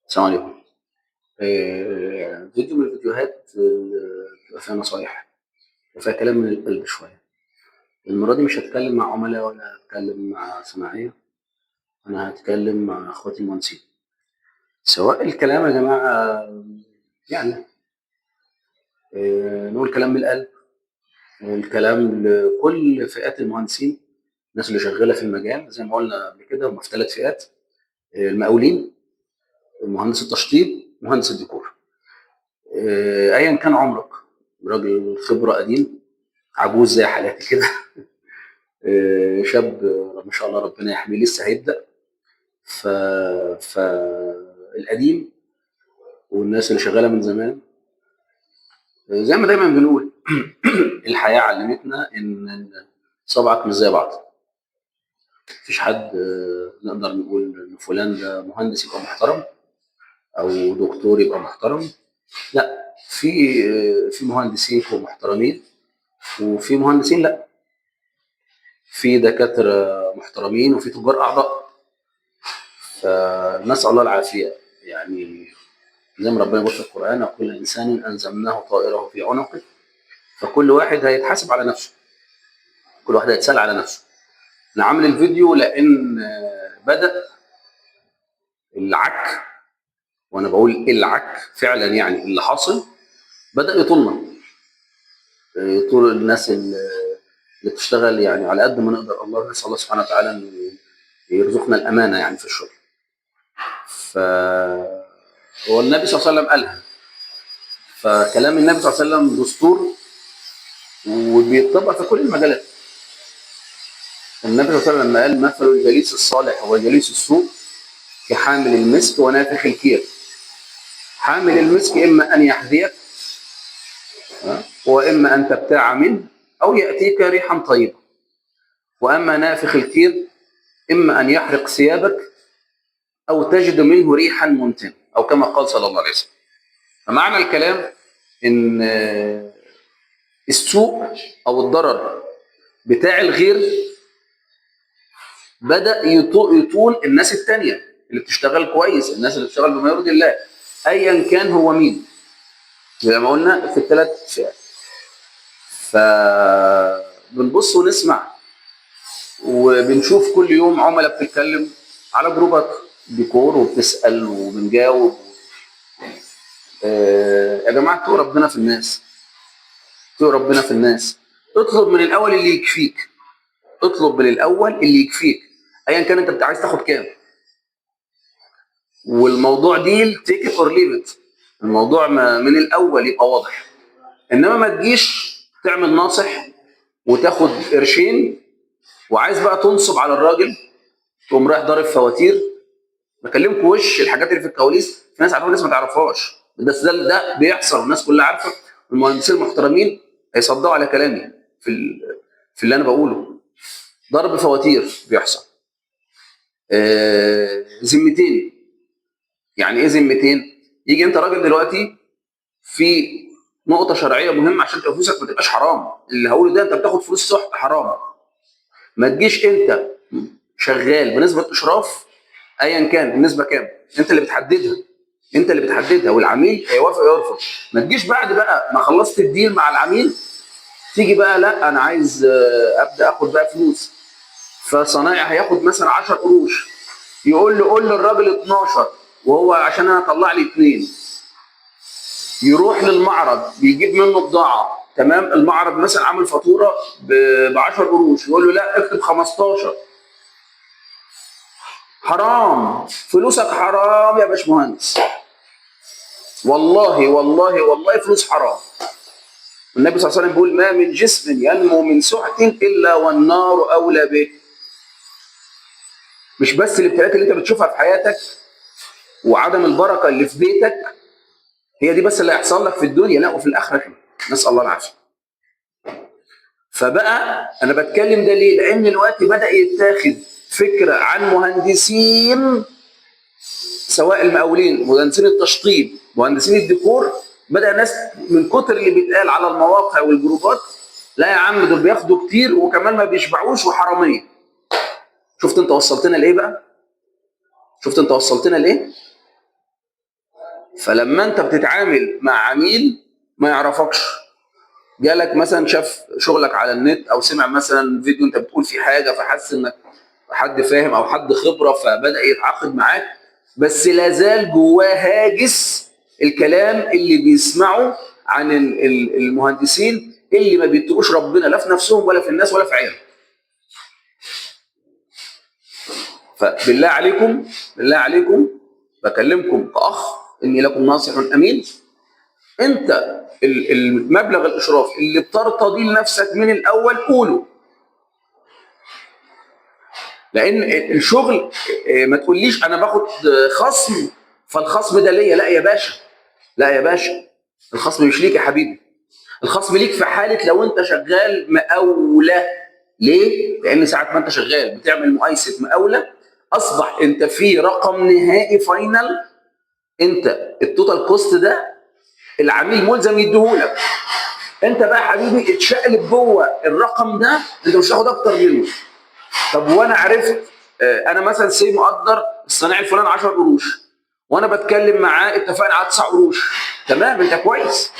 السلام عليكم. فيديو من الفيديوهات بتبقى فيها نصايح وفيها كلام من القلب شوية. المرة دي مش هتكلم مع عملاء ولا هتكلم مع صناعية، أنا هتكلم مع إخواتي المهندسين. سواء الكلام يا جماعة يعني نقول كلام من القلب، الكلام لكل فئات المهندسين، الناس اللي شغالة في المجال زي ما قلنا قبل كده هم في 3 فئات: المقاولين، مهندس التشطيب، مهندس الديكور. أيًا كان عمرك، راجل خبرة قديم، عجوز زي حالاتي كده، شاب ما شاء الله ربنا يحميه لسه هيبدأ، ف فالقديم والناس اللي شغالة من زمان، زي ما دايمًا بنقول الحياة علمتنا إن صوابعك مش زي بعض، ما فيش حد نقدر نقول إن فلان ده مهندس يبقى محترم أو دكتور يبقى محترم، لأ، في مهندسين يبقوا محترمين وفي مهندسين لأ، في دكاترة محترمين وفي تجار أعضاء، فنسأل الله العافية. يعني زي ما ربنا بيقول في القرآن: وكل إنسان ألزمناه طائره في عنقه، فكل واحد هيتحاسب على نفسه، كل واحد هيتسأل على نفسه. أنا عامل الفيديو لأن بدأ العك، وأنا بقول العك فعلا يعني اللي حاصل بدأ يطولنا، يطول الناس اللي بتشتغل يعني على قد ما نقدر. الله نسأل الله سبحانه وتعالى إنه يرزقنا الأمانة يعني في الشغل. هو النبي صلى الله عليه وسلم قالها، فكلام النبي صلى الله عليه وسلم دستور وبيتطبق في كل المجالات. النبي صلى الله عليه وسلم لما قال: مثل الجليس الصالح وجليس السوء كحامل المسك ونافخ الكير. حامل المسك إما أن يحذيك وإما أن تبتاع منه أو يأتيك ريحا طيبة، وأما نافخ الكير إما أن يحرق ثيابك أو تجد منه ريحا منتنة، أو كما قال صلى الله عليه وسلم. فمعنى الكلام إن السوء أو الضرر بتاع الغير بدأ يطول الناس التانية اللي بتشتغل كويس، الناس اللي بتشتغل بما يرضي الله، أيا كان هو مين، زي ما قلنا في ال3 فئات. فبنبص ونسمع وبنشوف كل يوم عملاء بتتكلم على جروبات ديكور وبتسأل وبنجاوب. يا جماعة اتقوا ربنا في الناس، اتقوا ربنا في الناس. اطلب من الأول اللي يكفيك، اطلب من الأول اللي يكفيك، أيا كان أنت عايز تاخد كام. والموضوع ديل تيك ات اور ليف ات، الموضوع من الأول يبقى واضح، إنما ما تجيش تعمل ناصح وتاخد قرشين وعايز بقى تنصب على الراجل، تقوم رايح ضارب فواتير. بكلمكم وش الحاجات اللي في الكواليس، في ناس عارفه وناس ما تعرفهاش، بس ده بيحصل والناس كلها عارفه. المهندسين المحترمين هيصدقوا على كلامي في اللي انا بقوله. ضرب فواتير بيحصل. ذمتين. يعني ايه ذمتين؟ يجي انت راجل دلوقتي في نقطه شرعيه مهمه عشان فلوسك ما تبقاش حرام، اللي هقوله ده انت بتاخد فلوس صح حرام. ما تجيش انت شغال بنسبه اشراف، ايا كان النسبه كام انت اللي بتحددها، انت اللي بتحددها، والعميل هيوافق يرفض. ما تجيش بعد بقى ما خلصت الديل مع العميل تيجي بقى: لا انا عايز ابدا اخد بقى فلوس. فصنايعي هياخد مثلا 10 قروش، يقول له قول للراجل 12، وهو عشان انا اطلع لي 2 يروح للمعرض بيجيب منه بضاعه تمام. المعرض مثلا عامل فاتوره ب 10 قروش، يقول له لا اكتب 15. حرام، فلوسك حرام يا باشمهندس، والله والله والله فلوس حرام. النبي صلى الله عليه وسلم بيقول: ما من جسم ينمو من سحت الا والنار اولى به. مش بس الابتلاءات اللي انت بتشوفها في حياتك وعدم البركه اللي في بيتك هي دي بس اللي هيحصل لك في الدنيا، لا وفي الاخره كمان، نسال الله العافيه. فبقى انا بتكلم ده ليه؟ لان دلوقتي بدا يتاخد فكره عن مهندسين، سواء المقاولين، مهندسين التشطيب، مهندسين الديكور. بدا الناس من كتر اللي بيتقال على المواقع والجروبات: لا يا عم دول بياخدوا كتير وكمان ما بيشبعوش وحراميه. شفت انت وصلتنا لايه بقى؟ شفت انت وصلتنا لايه؟ فلما انت بتتعامل مع عميل ما يعرفكش، جالك مثلا شاف شغلك على النت او سمع مثلا فيديو انت بتقول فيه حاجه فحس انك حد فاهم او حد خبره فبدا يتعاقد معاك، بس لا زال جواه هاجس الكلام اللي بيسمعه عن المهندسين اللي ما بيتقوش ربنا لا في نفسهم ولا في الناس ولا في عيالهم. فبالله عليكم، بالله عليكم بكلمكم كاخ اني لكم ناصح امين. انت المبلغ الاشراف اللي بترتضي لنفسك من الاول قوله، لان الشغل ما تقوليش انا باخد خصم فالخصم ده ليا، لا يا باشا، لا يا باشا، الخصم مش ليك يا حبيبي، الخصم ليك في حاله لو انت شغال مقاوله. ليه؟ لان ساعه ما انت شغال بتعمل مقايسه مقاوله اصبح انت في رقم نهائي فاينل، انت التوتال كوست ده العميل ملزم يديهولك. انت بقى يا حبيبي اتشقلب جوه الرقم ده، انت مش هتاخد اكتر منه. طب وانا عرفت انا مثلا مقدر الصناعي الفلاني 10 قروش وانا بتكلم معاه اتفقنا على 9 قروش، تمام انت كويس.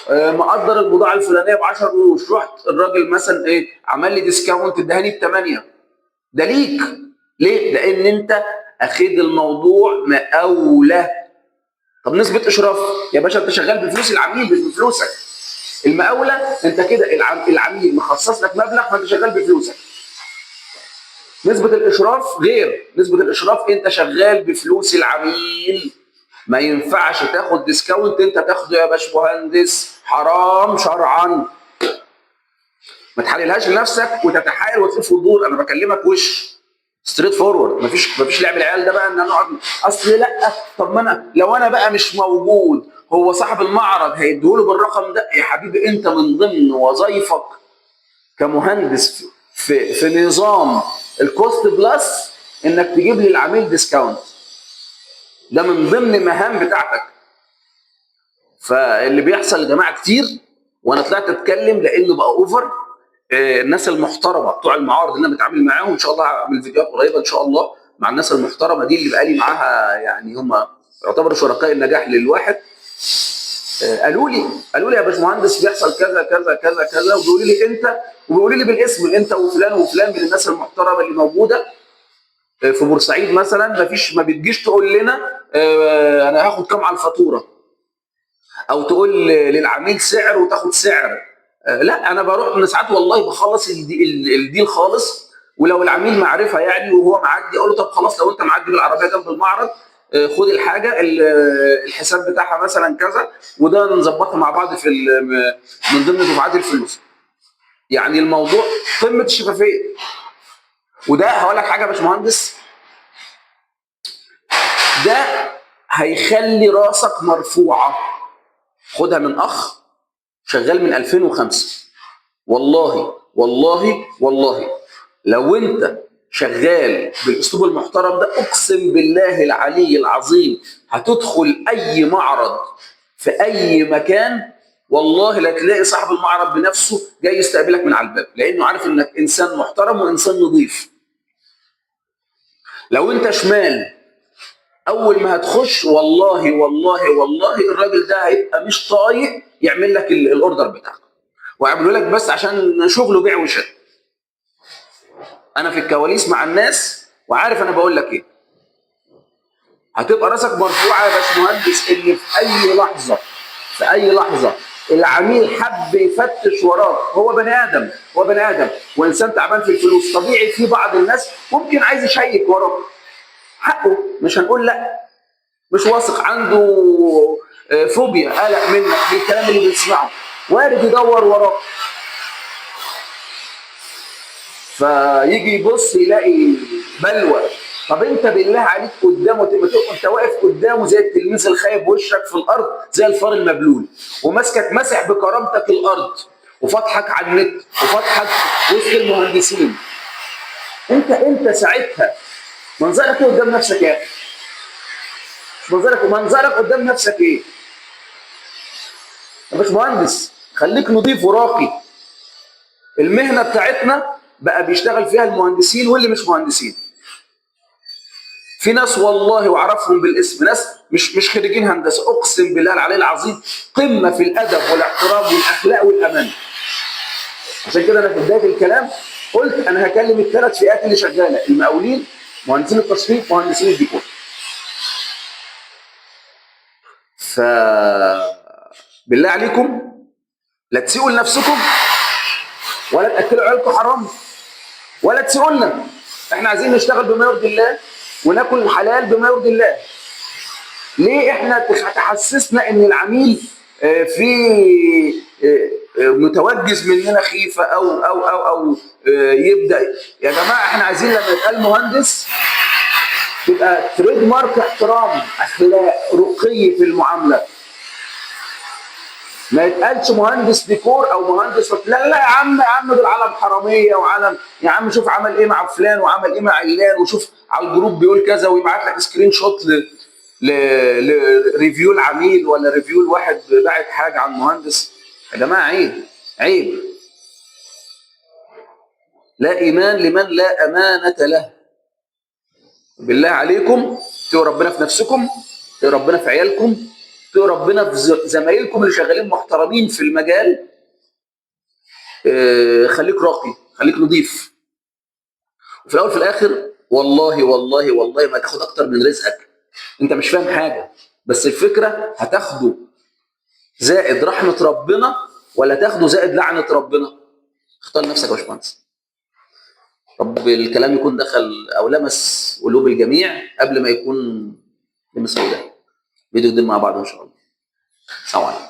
مقدر البضاعه الفلانيه ب 10 قروش، رحت الراجل مثلا ايه عمل لي ديسكاونت اداني ب 8، ده ليك. ليه؟ لان انت اخد الموضوع مقاوله. طب نسبه اشراف يا باشا انت شغال بفلوس العميل مش بفلوسك. المقاوله انت كده العميل مخصص لك مبلغ فانت شغال بفلوسك. نسبة الإشراف غير، نسبة الإشراف أنت شغال بفلوس العميل، ما ينفعش تاخد ديسكاونت أنت تاخده يا باشمهندس، حرام شرعا. ما تحللهاش لنفسك وتتحايل وتلف وتدور، أنا بكلمك وش ستريت فورورد، مفيش لعب العيال ده بقى ان انا اقعد اصل لا. طب ما انا لو انا بقى مش موجود هو صاحب المعرض هيديهوله بالرقم ده يا حبيبي. انت من ضمن وظائفك كمهندس في نظام الكوست بلس انك تجيب لي العميل ديسكاونت، ده من ضمن المهام بتاعتك. فاللي بيحصل يا جماعه كتير، وانا طلعت اتكلم لانه بقى اوفر. الناس المحترمه بتوع المعارض اللي انا بتعامل معاهم ان شاء الله هعمل فيديوهات قريبه ان شاء الله مع الناس المحترمه دي اللي بقالي معاها، يعني هم يعتبروا شركاء النجاح للواحد. قالوا لي يا باشمهندس بيحصل كذا كذا كذا كذا، وبيقولوا لي انت، وبيقولوا لي بالاسم انت وفلان وفلان من الناس المحترمه اللي موجوده في بورسعيد مثلا. ما بتجيش تقول لنا انا هاخد كام على الفاتوره، او تقول للعميل سعر وتاخد سعر. لا انا بروح من ساعات والله بخلص الديل خالص، ولو العميل معرفه يعني وهو معدي اقول له طب خلاص لو انت معدي بالعربيه جنب المعرض خد الحاجه الحساب بتاعها مثلا كذا، وده نظبطها مع بعض في من ضمن دفعات الفلوس. يعني الموضوع قمه الشفافيه. وده هقول لك حاجه يا باشمهندس، ده هيخلي راسك مرفوعه. خدها من اخ شغال من 2005، والله والله والله لو انت شغال بالاسلوب المحترم ده اقسم بالله العلي العظيم هتدخل اي معرض في اي مكان والله لا تلاقي صاحب المعرض بنفسه جاي يستقبلك من على الباب، لانه عارف انك انسان محترم وانسان نظيف. لو انت شمال اول ما هتخش والله والله والله الراجل ده هيبقى مش طايق يعمل لك الاوردر بتاعك، ويعملوا لك بس عشان شغله بيع وشراء. انا في الكواليس مع الناس وعارف انا بقول لك ايه. هتبقى راسك مرفوعه يا باشمهندس اللي في اي لحظه، في اي لحظه العميل حب يفتش وراك، هو بني ادم، هو بني ادم وانسان تعبان في الفلوس، طبيعي في بعض الناس ممكن عايز يشيك وراك، حقه مش هنقول لا، مش واثق عنده فوبيا قلق منك بالكلام اللي بيسمعه، وارد يدور وراك. فيجي يبص يلاقي بلوى. طب انت بالله عليك قدامه انت واقف قدامه زي التلميذ الخايب وشك في الارض زي الفار المبلول، وماسكك ماسح بكرامتك الارض وفاتحك على النت وفاتحك وسط المهندسين. انت ساعتها منظرك ايه قدام نفسك يا اخي؟ منظرك قدام نفسك ايه؟ يا باشمهندس خليك نضيف وراقي. المهنه بتاعتنا بقى بيشتغل فيها المهندسين واللي مش مهندسين. في ناس والله واعرفهم بالاسم، ناس مش خريجين هندسه، اقسم بالله العلي العظيم قمه في الادب والاحترام والاخلاق والامان. عشان كده انا في بدايه الكلام قلت انا هكلم الثلاث فئات اللي شغاله: المقاولين، مهندسين التصميم، مهندسين الديكور. ف بالله عليكم لا تسيئوا لنفسكم ولا تاكلوا عيالكم حرام ولا تسيئوا لنا. احنا عايزين نشتغل بما يرضي الله وناكل الحلال بما يرضي الله. ليه احنا تحسسنا ان العميل في متوجز مننا خيفه او يبدا؟ يا جماعه احنا عايزين لما يتقال مهندس تبقى تريد مارك احترام، اخلاق، رقي في المعامله. ما يتقالش مهندس ديكور او مهندس لا لا يا عم، يا عم دول علم حراميه وعلم، يا عم شوف عمل ايه مع فلان وعمل ايه مع علان، وشوف على الجروب بيقول كذا، ويبعت لك سكرين شوت لريفيو العميل ولا ريفيو الواحد باعت حاجه عن المهندس. يا جماعه عيب، عيب. لا ايمان لمن لا امانه له. بالله عليكم اتقوا ربنا في نفسكم، اتقوا ربنا في عيالكم، اتقوا ربنا في زمايلكم اللي شغالين محترمين في المجال. خليك راقي، خليك نظيف. وفي الاول في الاخر والله والله والله ما تاخد اكتر من رزقك. انت مش فاهم حاجه، بس الفكره هتاخده زائد رحمه ربنا ولا تاخده زائد لعنه ربنا؟ اختار نفسك يا باشمهندس. رب الكلام يكون دخل او لمس قلوب الجميع قبل ما يكون لمس ودان. فيديو جديد مع بعض ان شاء الله. سلام عليكم.